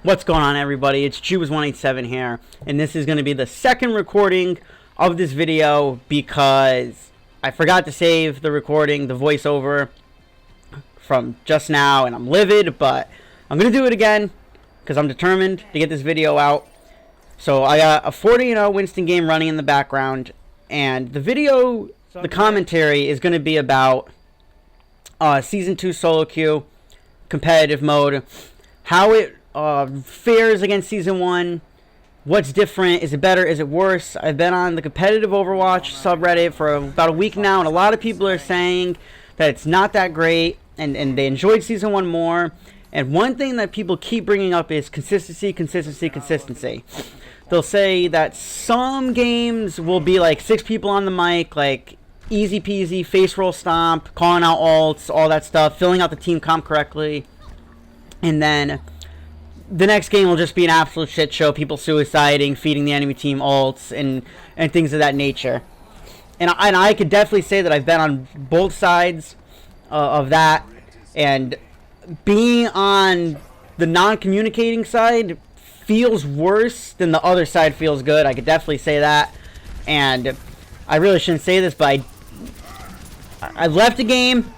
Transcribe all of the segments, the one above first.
What's going on, everybody? It's Jews187 here, and this is going to be the second recording of this video because I forgot to save the recording, the voiceover from just now, and I'm livid, but I'm going to do it again because I'm determined to get this video out. So I got a 40-0 Winston game running in the background, and the video, the commentary is going to be about Season 2 solo queue, competitive mode, how it fares against Season 1, what's different, is it better, is it worse. I've been on the competitive Overwatch subreddit for about a week now, and a lot of people are saying that it's not that great, and they enjoyed Season 1 more. And one thing that people keep bringing up is consistency. They'll say that some games will be like 6 people on the mic, like easy peasy, face roll stomp, calling out ults, all that stuff, filling out the team comp correctly, and then the next game will just be an absolute shit show, people suiciding, feeding the enemy team ults, and things of that nature. And I could definitely say that I've been on both sides of that, and being on the non-communicating side feels worse than the other side feels good. I could definitely say that, and I really shouldn't say this, but I left the game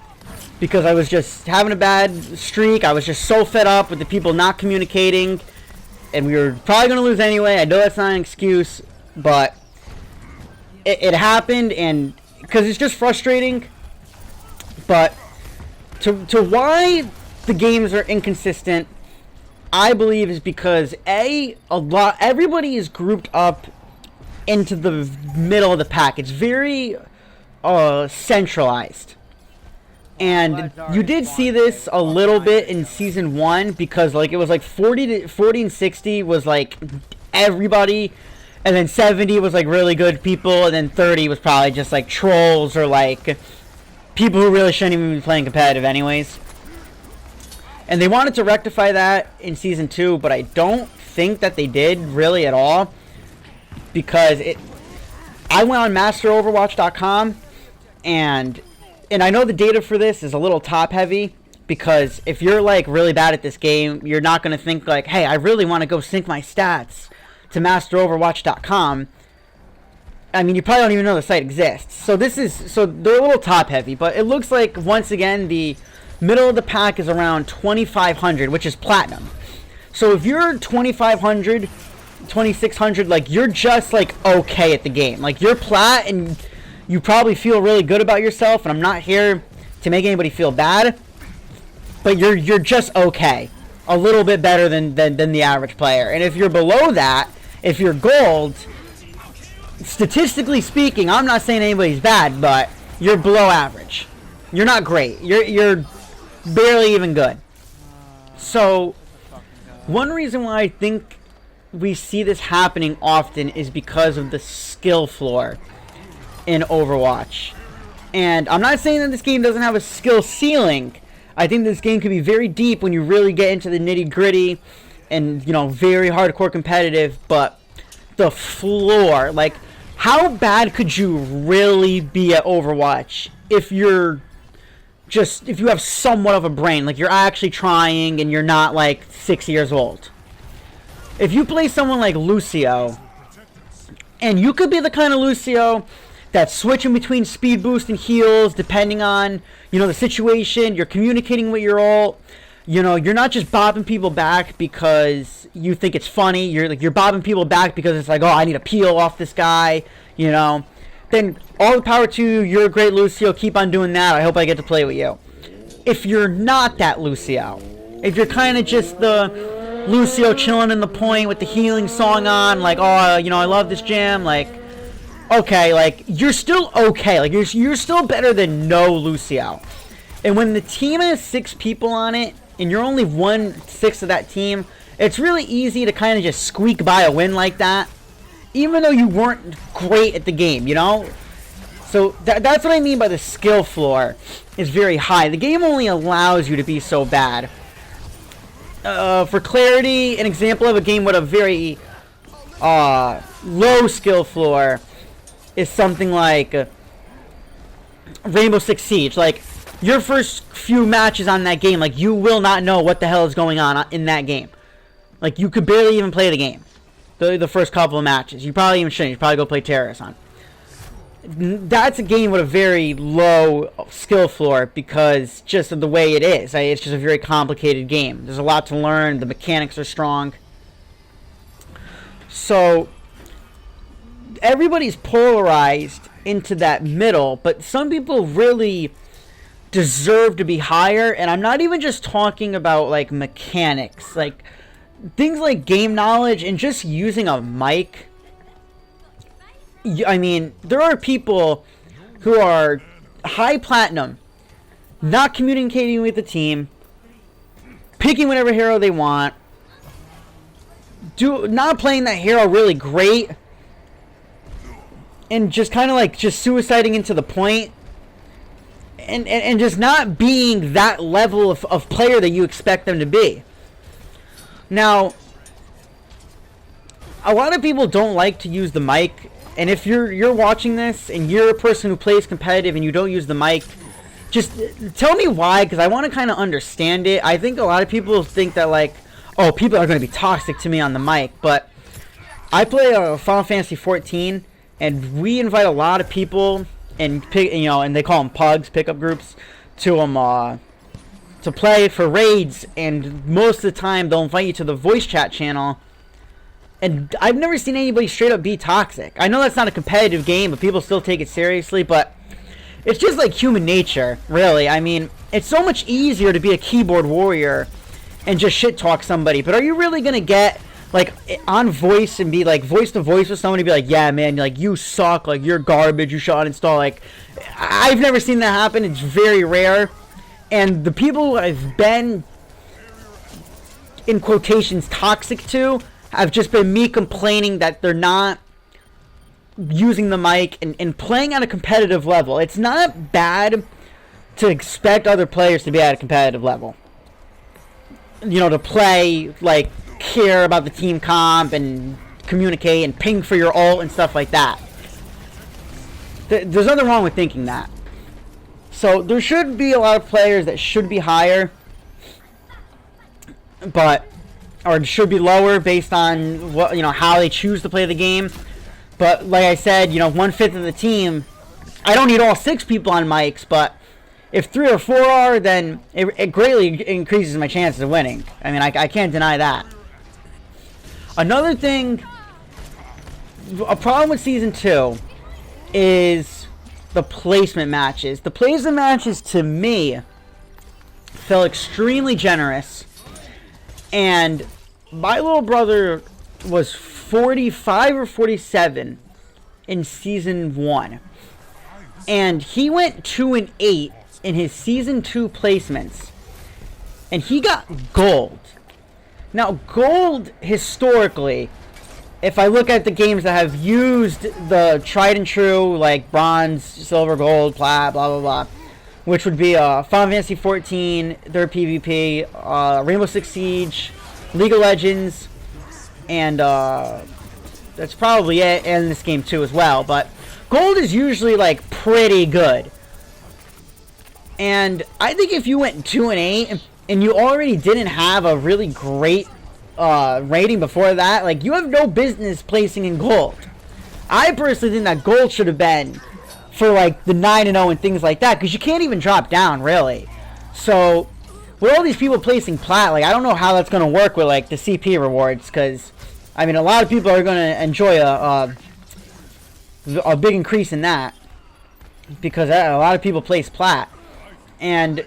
because I was just having a bad streak. I was just so fed up with the people not communicating, and we were probably going to lose anyway. I know that's not an excuse, but it happened, and because it's just frustrating. But to why the games are inconsistent, I believe, is because everybody is grouped up into the middle of the pack. It's very centralized. And you did see this a little bit in Season 1 because like it was like 40 and 60 was like everybody, and then 70 was like really good people, and then 30 was probably just like trolls or like people who really shouldn't even be playing competitive anyways. And they wanted to rectify that in Season 2, but I don't think that they did really at all, because I went on masteroverwatch.com, and I know the data for this is a little top heavy, because if you're like really bad at this game, you're not going to think like, hey, I really want to go sync my stats to masteroverwatch.com. I mean, you probably don't even know the site exists. So they're a little top heavy, but it looks like once again the middle of the pack is around 2,500, which is platinum. So if you're 2,500, 2,600, like you're just like okay at the game. Like you're plat and you probably feel really good about yourself, and I'm not here to make anybody feel bad, but you're just okay, a little bit better than the average player. And if you're below that, if you're gold, statistically speaking, I'm not saying anybody's bad, but you're below average. You're not great. You're barely even good. So one reason why I think we see this happening often is because of the skill floor in Overwatch. And I'm not saying that this game doesn't have a skill ceiling. I think this game can be very deep when you really get into the nitty gritty and, you know, very hardcore competitive, but the floor, like, how bad could you really be at Overwatch if you have somewhat of a brain, like you're actually trying and you're not like 6 years old? If you play someone like Lucio, and you could be the kind of Lucio that's switching between speed boost and heals depending on, you know, the situation, you're communicating with your ult, you know, you're not just bopping people back because you think it's funny, you're bopping people back because it's like, oh, I need a peel off this guy, you know, then all the power to you, you're a great Lucio, keep on doing that, I hope I get to play with you. If you're not that Lucio, if you're kind of just the Lucio chilling in the point with the healing song on, like, oh, you know, I love this jam, like, okay, like, you're still okay. Like, you're still better than no Lucio. And when the team has 6 people on it, and you're only 1/6 of that team, it's really easy to kind of just squeak by a win like that, even though you weren't great at the game, you know? So that's what I mean by the skill floor is very high. The game only allows you to be so bad. For clarity, an example of a game with a very low skill floor is something like Rainbow Six Siege. Like, your first few matches on that game, like, you will not know what the hell is going on in that game. Like, you could barely even play the game. The first couple of matches. You probably even shouldn't. You probably go play Terrorist on. That's a game with a very low skill floor because just of the way it is. It's just a very complicated game. There's a lot to learn. The mechanics are strong. So, everybody's polarized into that middle, but some people really deserve to be higher, and I'm not even just talking about, like, mechanics. Like, things like game knowledge and just using a mic. I mean, there are people who are high platinum, not communicating with the team, picking whatever hero they want, not playing that hero really great, and just kind of like just suiciding into the point, and just not being that level of player that you expect them to be. Now, a lot of people don't like to use the mic. And if you're watching this and you're a person who plays competitive and you don't use the mic, just tell me why, because I want to kind of understand it. I think a lot of people think that, like, oh, people are going to be toxic to me on the mic, but I play Final Fantasy 14, and we invite a lot of people and and they call them pugs, pickup groups, to play for raids, and most of the time they'll invite you to the voice chat channel. And I've never seen anybody straight up be toxic. I know that's not a competitive game, but people still take it seriously. But it's just like human nature, really. I mean, it's so much easier to be a keyboard warrior and just shit talk somebody. But are you really going to get, like, on voice and be, like, voice to voice with somebody and be like, yeah, man, like, you suck, like, you're garbage, you should uninstall. Like, I've never seen that happen. It's very rare. And the people who I've been, in quotations, toxic to have just been me complaining that they're not using the mic and playing at a competitive level. It's not bad to expect other players to be at a competitive level. You know, to play, like, care about the team comp and communicate and ping for your ult and stuff like that. There's nothing wrong with thinking that. So there should be a lot of players that should be higher, or it should be lower based on what, how they choose to play the game. But like I said, 1/5 of the team, I don't need all 6 people on mics, but if 3 or 4 are, then it greatly increases my chances of winning. I mean, I can't deny that. Another thing, a problem with Season 2 is the placement matches. The placement matches, to me, felt extremely generous. And my little brother was 45 or 47 in Season 1. And he went 2-8 in his Season 2 placements. And he got gold. Now, gold, historically, if I look at the games that have used the tried and true, like bronze, silver, gold, plat, blah, blah, blah, which would be Final Fantasy 14, their PvP, Rainbow Six Siege, League of Legends, and that's probably it, and this game too as well. But gold is usually, like, pretty good. And I think if you went 2-8 and you already didn't have a really great rating before that, like, you have no business placing in gold. I personally think that gold should have been for, like, the 9-0 and things like that, because you can't even drop down, really. So with all these people placing plat, like, I don't know how that's going to work with, like, the CP rewards, because, I mean, a lot of people are going to enjoy a big increase in that, because a lot of people place plat. And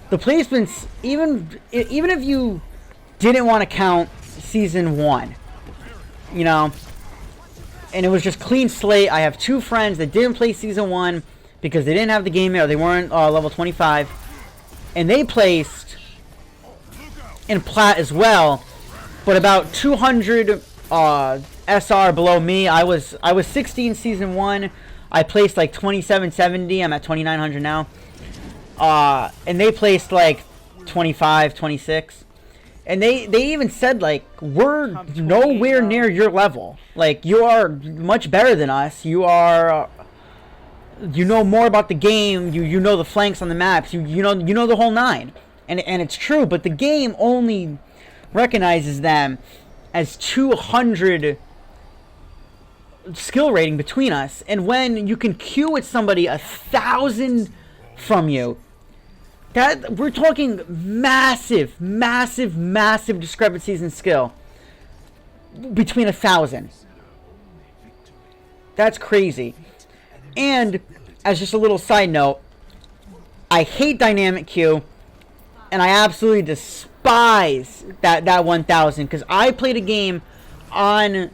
the placements, even if you didn't want to count Season 1, and it was just clean slate. I have 2 friends that didn't play Season 1 because they didn't have the game yet, or they weren't level 25, and they placed in plat as well, but about 200 SR below me. I was 60 in Season 1. I placed like 2770. I'm at 2900 now. And they placed like 25, 26. And they even said, like, we're nowhere near your level. Like, you are much better than us. You are, you know more about the game. You know the flanks on the maps. You know the whole 9. And it's true, but the game only recognizes them as 200 skill rating between us. And when you can queue with somebody 1,000 from you, that we're talking massive discrepancies in skill between 1,000. That's crazy. And as just a little side note, I hate dynamic queue, and I absolutely despise that 1,000, because I played a game on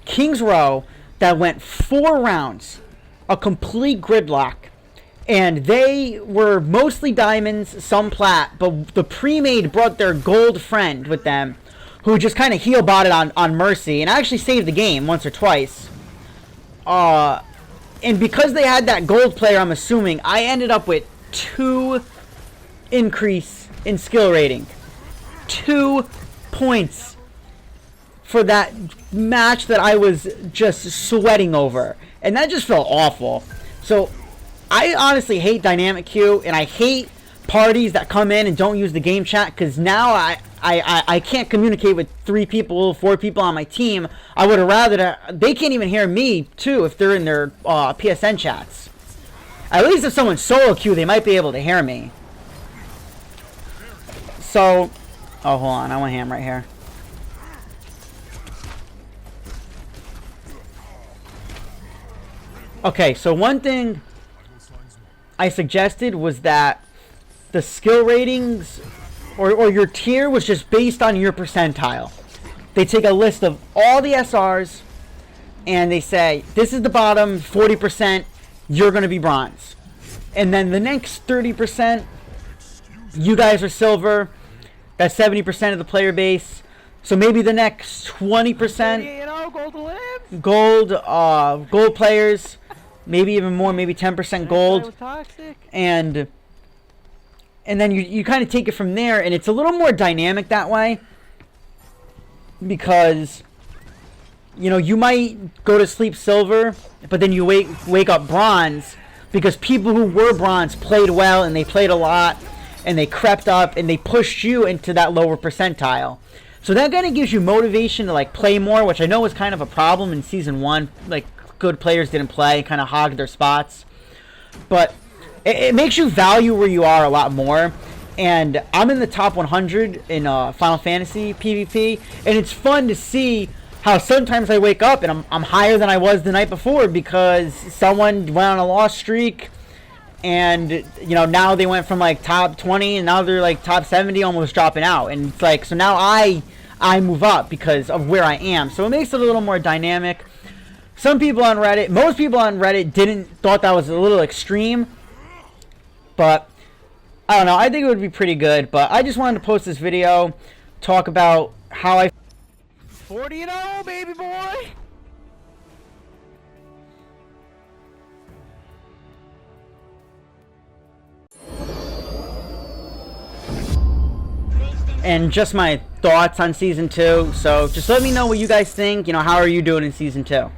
King's Row that went 4 rounds, a complete gridlock, and they were mostly diamonds, some plat, but the pre-made brought their gold friend with them, who just kind of heal botted on Mercy, and actually saved the game once or twice. And because they had that gold player, I'm assuming, I ended up with 2 increase in skill rating. 2 points for that match that I was just sweating over. And that just felt awful. So, I honestly hate dynamic queue, and I hate parties that come in and don't use the game chat, because now I can't communicate with 3 people, 4 people on my team. I would have rather they can't even hear me too if they're in their PSN chats. At least if someone's solo queue, they might be able to hear me. So, oh, hold on, I want ham right here. Okay, so one thing I suggested was that the skill ratings or your tier was just based on your percentile. They take a list of all the SRs and they say, this is the bottom 40%, you're going to be bronze. And then the next 30%, you guys are silver. That's 70% of the player base. So maybe the next 20% gold players, maybe even more, maybe 10% gold. And then you kind of take it from there, and it's a little more dynamic that way, because you might go to sleep silver, but then you wake up bronze, because people who were bronze played well and they played a lot and they crept up and they pushed you into that lower percentile. So that kind of gives you motivation to play more, which I know was kind of a problem in season 1. Good players didn't play, kind of hogged their spots, but it makes you value where you are a lot more. And I'm in the top 100 in Final Fantasy PvP, and it's fun to see how sometimes I wake up and I'm higher than I was the night before, because someone went on a loss streak, and now they went from top 20 and now they're top 70, almost dropping out. And it's so now I move up because of where I am. So it makes it a little more dynamic. Some people on Reddit, most people on Reddit thought that was a little extreme. But, I don't know, I think it would be pretty good. But I just wanted to post this video, talk about how I... 40-0, baby boy! And just my thoughts on Season 2. So, just let me know what you guys think. How are you doing in Season 2?